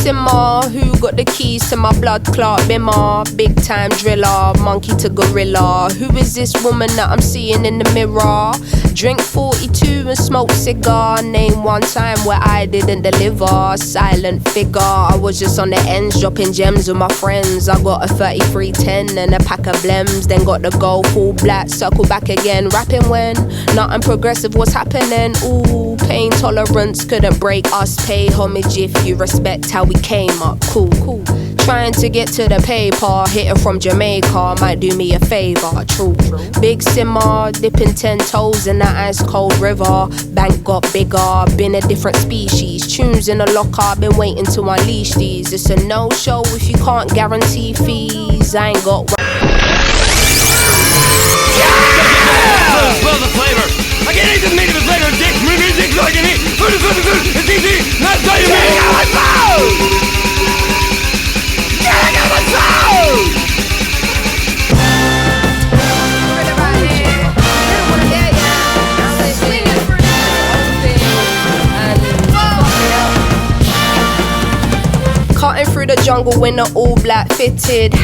simmer, who got the keys to my blood clot bimmer? Big time driller, monkey to gorilla. Who is this woman that I'm seeing in the mirror? Drink 42 and smoke cigar. Name one time where I didn't deliver. Silent figure, I was just on the ends dropping gems with my friends. I got a 3310 and a pack of blems. Then got the gold full black, circle back again. Rapping when nothing progressive was happening. Ooh, pain tolerance couldn't break us. Pay homage if you respect how we came up. Cool, cool. Trying to get to the paper, hitting from Jamaica might do me a favor. True. Big simmer, dipping 10 toes in that ice cold river. Bank got bigger, been a different species. Tunes in the locker, been waiting to unleash these. It's a no-show if you can't guarantee fees. I ain't got. Smell the flavor. I can't eat the meat of his later dick. Music like an eat. Food is easy. Not dying me. Get out of my food! Get out of my food! Cutting through the jungle in the all black fitted.